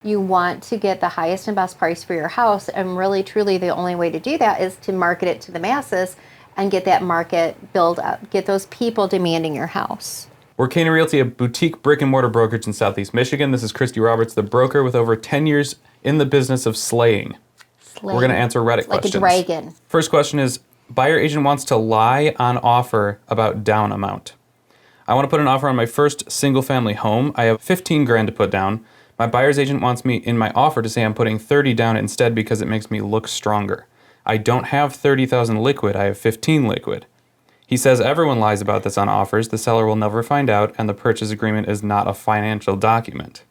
You want to get the highest and best price for your house, and really truly the only way to do that is to market it to the masses and get that market build up, get those people demanding your house. We're KNE Realty, a boutique brick and mortar brokerage in Southeast Michigan. This is Christy Roberts, the broker with over 10 years in the business of slaying. We're going to answer Reddit questions. Like a dragon. First question is, buyer agent wants to lie on offer about down amount. I want to put an offer on my first single family home. I have 15 grand to put down. My buyer's agent wants me in my offer to say I'm putting 30 down instead because it makes me look stronger. I don't have 30,000 liquid, I have 15 liquid. He says everyone lies about this on offers, the seller will never find out, and the purchase agreement is not a financial document.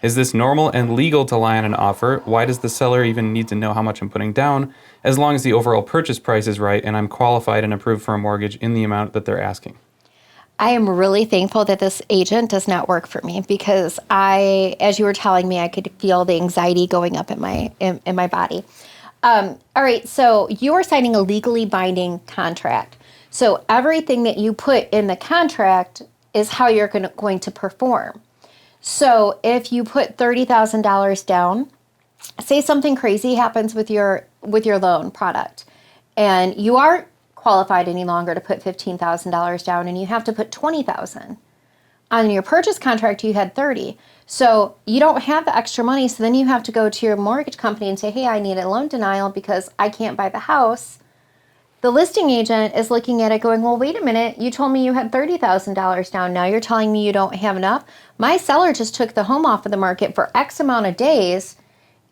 Is this normal and legal to lie on an offer? Why does the seller even need to know how much I'm putting down, as long as the overall purchase price is right and I'm qualified and approved for a mortgage in the amount that they're asking? I am really thankful that this agent does not work for me, because as you were telling me, I could feel the anxiety going up in my body. All right, so you are signing a legally binding contract. So everything that you put in the contract is how you're going to perform. So if you put $30,000 down, say something crazy happens with your loan product, and you aren't qualified any longer to put $15,000 down, and you have to put $20,000. On your purchase contract, you had $30,000. So you don't have the extra money. So then you have to go to your mortgage company and say, hey, I need a loan denial because I can't buy the house. The listing agent is looking at it going, well, wait a minute, you told me you had $30,000 down. Now you're telling me you don't have enough. My seller just took the home off of the market for X amount of days,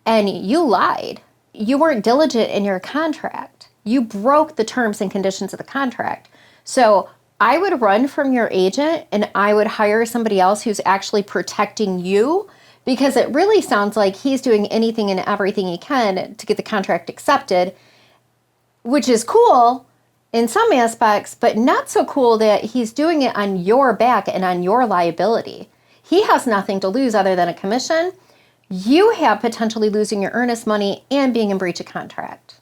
and you lied. You weren't diligent in your contract. You broke the terms and conditions of the contract. So I would run from your agent and I would hire somebody else who's actually protecting you, because it really sounds like he's doing anything and everything he can to get the contract accepted, which is cool in some aspects, but not so cool that he's doing it on your back and on your liability. He has nothing to lose other than a commission. You have potentially losing your earnest money and being in breach of contract.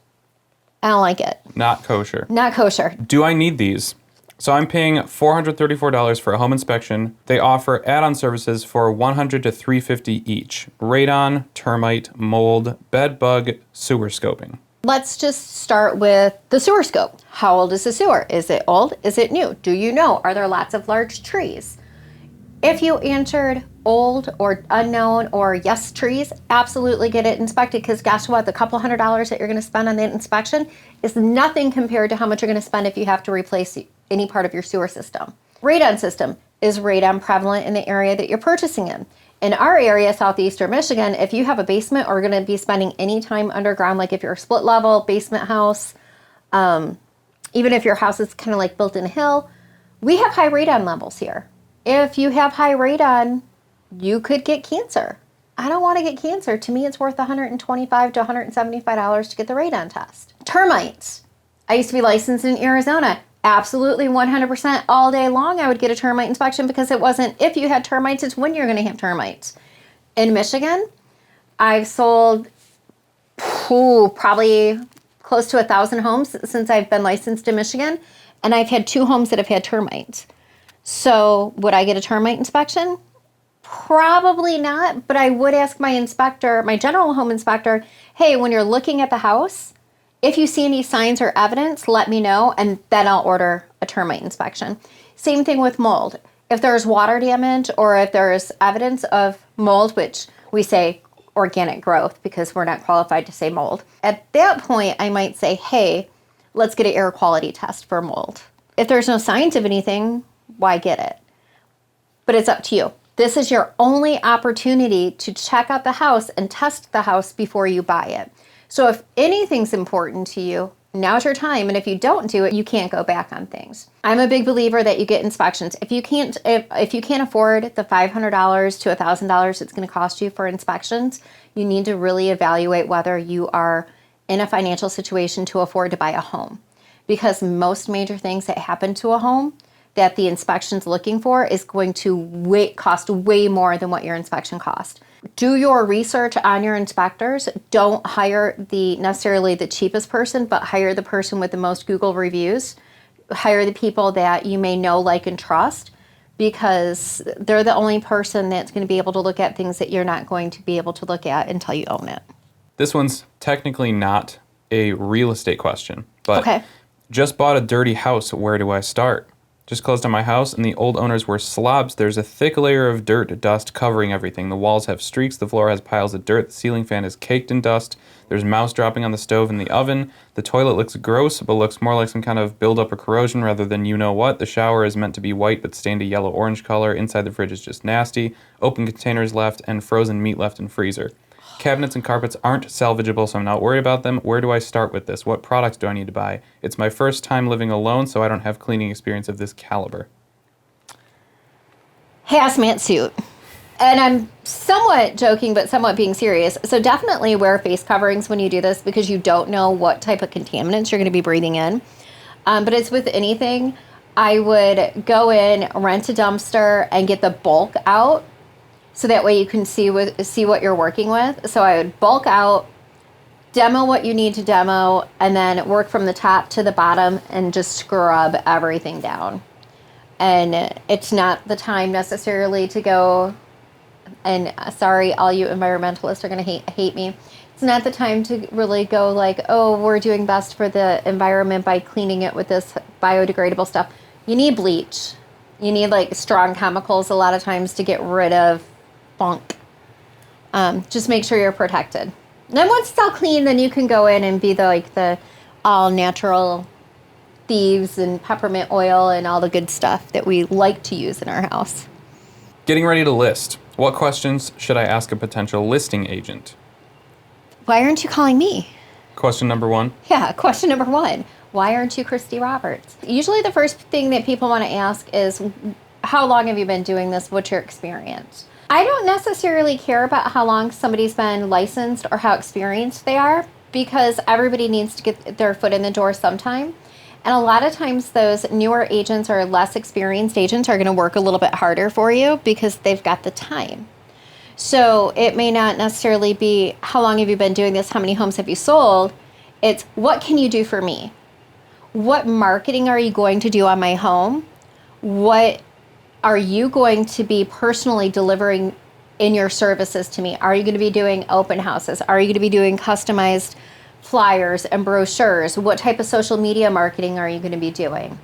I don't like it. Not kosher. Not kosher. Do I need these? So I'm paying $434 for a home inspection. They offer add-on services for $100 to $350 each. Radon, termite, mold, bed bug, sewer scoping. Let's just start with the sewer scope. How old is the sewer? Is it old? Is it new? Do you know? Are there lots of large trees? If you answered old or unknown or yes trees, absolutely get it inspected, because guess what? The couple $100 that you're going to spend on that inspection is nothing compared to how much you're going to spend if you have to replace any part of your sewer system. Radon system. Is radon prevalent in the area that you're purchasing in? In our area, southeastern Michigan, if you have a basement or are going to be spending any time underground, like if you're a split level basement house, even if your house is kind of like built in a hill, we have high radon levels here. If you have high radon, you could get cancer. I don't want to get cancer. To me, it's worth $125 to $175 to get the radon test. Termites. I used to be licensed in Arizona. Absolutely 100% all day long I would get a termite inspection, because it wasn't if you had termites, it's when you're going to have termites. In Michigan, I've sold probably close to 1,000 homes since I've been licensed in Michigan, and I've had 2 homes that have had termites. So would I get a termite inspection? Probably not, but I would ask my inspector, my general home inspector, hey, when you're looking at the house, if you see any signs or evidence, let me know, and then I'll order a termite inspection. Same thing with mold. If there's water damage or if there's evidence of mold, which we say organic growth because we're not qualified to say mold, at that point I might say, hey, let's get an air quality test for mold. If there's no signs of anything, why get it? But it's up to you. This is your only opportunity to check out the house and test the house before you buy it. So if anything's important to you, now's your time. And if you don't do it, you can't go back on things. I'm a big believer that you get inspections. If you can't afford the $500 to $1,000 it's going to cost you for inspections, you need to really evaluate whether you are in a financial situation to afford to buy a home. Because most major things that happen to a home that the inspection's looking for is going to cost way more than what your inspection cost. Do your research on your inspectors. Don't hire necessarily the cheapest person, but hire the person with the most Google reviews. Hire the people that you may know, like, and trust, because they're the only person that's going to be able to look at things that you're not going to be able to look at until you own it. This one's technically not a real estate question, but Okay. just bought a dirty house. Where do I start? Just closed on my house, and the old owners were slobs. There's a thick layer of dirt, dust covering everything. The walls have streaks, the floor has piles of dirt, the ceiling fan is caked in dust. There's mouse dropping on the stove and the oven. The toilet looks gross, but looks more like some kind of buildup or corrosion rather than you know what. The shower is meant to be white, but stained a yellow-orange color. Inside the fridge is just nasty. Open containers left, and frozen meat left in freezer. Cabinets and carpets aren't salvageable, so I'm not worried about them. Where do I start with this? What products do I need to buy? It's my first time living alone, so I don't have cleaning experience of this caliber. Hazmat suit. And I'm somewhat joking, but somewhat being serious. So definitely wear face coverings when you do this because you don't know what type of contaminants you're going to be breathing in. But it's with anything. I would go in, rent a dumpster, and get the bulk out so that way you can see what you're working with. So I would bulk out, demo what you need to demo, and then work from the top to the bottom and just scrub everything down. And it's not the time necessarily to go, and sorry, all you environmentalists are going to hate me. It's not the time to really go like, oh, we're doing best for the environment by cleaning it with this biodegradable stuff. You need bleach. You need like strong chemicals a lot of times to get rid of funk. Just make sure you're protected. And then once it's all clean, then you can go in and be the all natural thieves and peppermint oil and all the good stuff that we like to use in our house. Getting ready to list. What questions should I ask a potential listing agent? Why aren't you calling me? Question number 1. Yeah, question number 1. Why aren't you Christy Roberts? Usually the first thing that people want to ask is, how long have you been doing this? What's your experience? I don't necessarily care about how long somebody's been licensed or how experienced they are because everybody needs to get their foot in the door sometime. And a lot of times those newer agents or less experienced agents are going to work a little bit harder for you because they've got the time. So it may not necessarily be how long have you been doing this, how many homes have you sold? It's what can you do for me? What marketing are you going to do on my home? What are you going to be personally delivering in your services to me? Are you going to be doing open houses? Are you going to be doing customized flyers and brochures? What type of social media marketing are you going to be doing?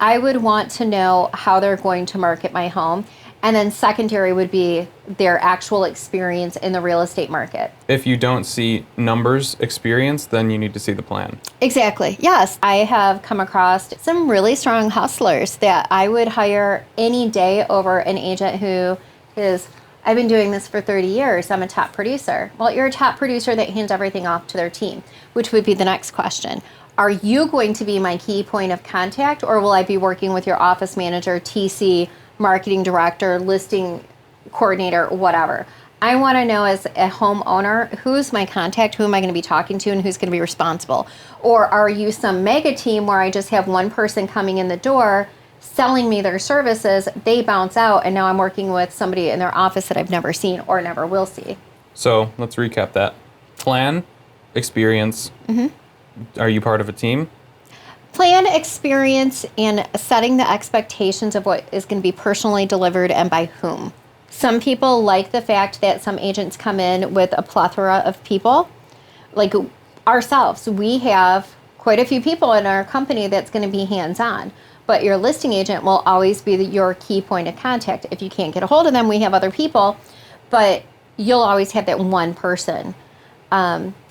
I would want to know how they're going to market my home. And then secondary would be their actual experience in the real estate market. If you don't see numbers experience, then you need to see the plan. Exactly. Yes. I have come across some really strong hustlers that I would hire any day over an agent who is, I've been doing this for 30 years. I'm a top producer. Well, you're a top producer that hands everything off to their team, which would be the next question. Are you going to be my key point of contact, or will I be working with your office manager, TC, marketing director, listing coordinator, whatever? I want to know as a homeowner, who's my contact, who am I going to be talking to, and who's going to be responsible? Or are you some mega team where I just have one person coming in the door, selling me their services, they bounce out, and now I'm working with somebody in their office that I've never seen or never will see? So let's recap that. Plan, experience. Mm-hmm. Are you part of a team? Plan, experience, and setting the expectations of what is going to be personally delivered and by whom. Some people like the fact that some agents come in with a plethora of people. Like ourselves, we have quite a few people in our company that's going to be hands-on. But your listing agent will always be your key point of contact. If you can't get a hold of them, we have other people, but you'll always have that one person.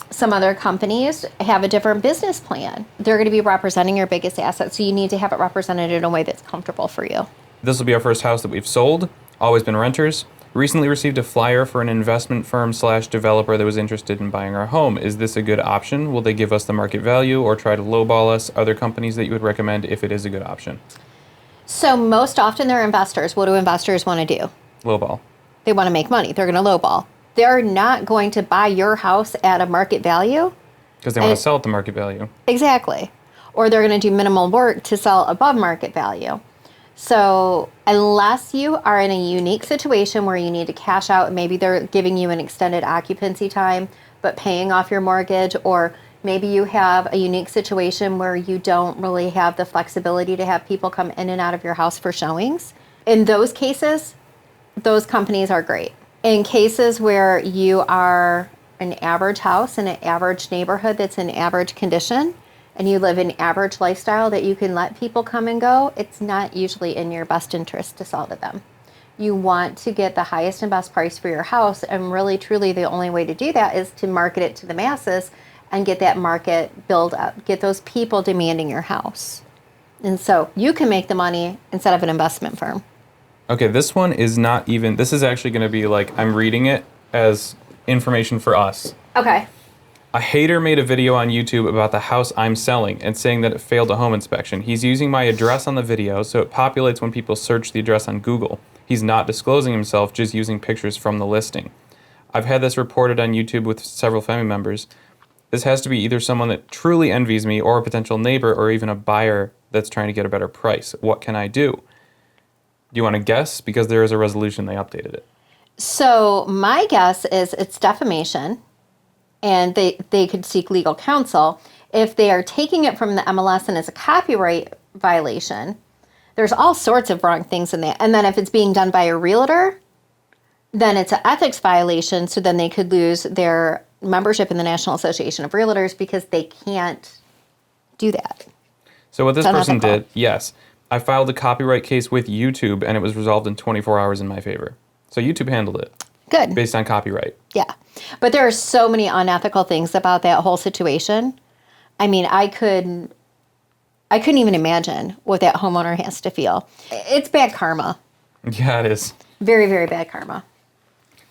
Some other companies have a different business plan. They're going to be representing your biggest asset, so you need to have it represented in a way that's comfortable for you. This will be our first house that we've sold. Always been renters. Recently received a flyer for an investment firm / developer that was interested in buying our home. Is this a good option? Will they give us the market value or try to lowball us? Are there companies that you would recommend if it is a good option? So most often they're investors. What do investors want to do? Lowball. They want to make money. They're going to lowball. They're not going to buy your house at a market value. Because they want to sell at the market value. Exactly. Or they're going to do minimal work to sell above market value. So unless you are in a unique situation where you need to cash out, maybe they're giving you an extended occupancy time, but paying off your mortgage, or maybe you have a unique situation where you don't really have the flexibility to have people come in and out of your house for showings, in those cases, those companies are great. In cases where you are an average house in an average neighborhood that's in average condition, and you live an average lifestyle that you can let people come and go, it's not usually in your best interest to sell to them. You want to get the highest and best price for your house, and really truly the only way to do that is to market it to the masses and get that market build up, get those people demanding your house. And so you can make the money instead of an investment firm. Okay, this one is not even, this is actually going to be like, I'm reading it as information for us. Okay. A hater made a video on YouTube about the house I'm selling and saying that it failed a home inspection. He's using my address on the video, so it populates when people search the address on Google. He's not disclosing himself, just using pictures from the listing. I've had this reported on YouTube with several family members. This has to be either someone that truly envies me or a potential neighbor or even a buyer that's trying to get a better price. What can I do? Do you want to guess? Because there is a resolution, they updated it. So my guess is it's defamation, and they could seek legal counsel. If they are taking it from the MLS and it's a copyright violation, there's all sorts of wrong things in that. And then if it's being done by a realtor, then it's an ethics violation. So then they could lose their membership in the National Association of Realtors because they can't do that. So what this person did, yes, I filed a copyright case with YouTube and it was resolved in 24 hours in my favor. So YouTube handled it. Good. Based on copyright. Yeah. But there are so many unethical things about that whole situation. I mean, I couldn't even imagine what that homeowner has to feel. It's bad karma. Yeah, it is. Very, very bad karma.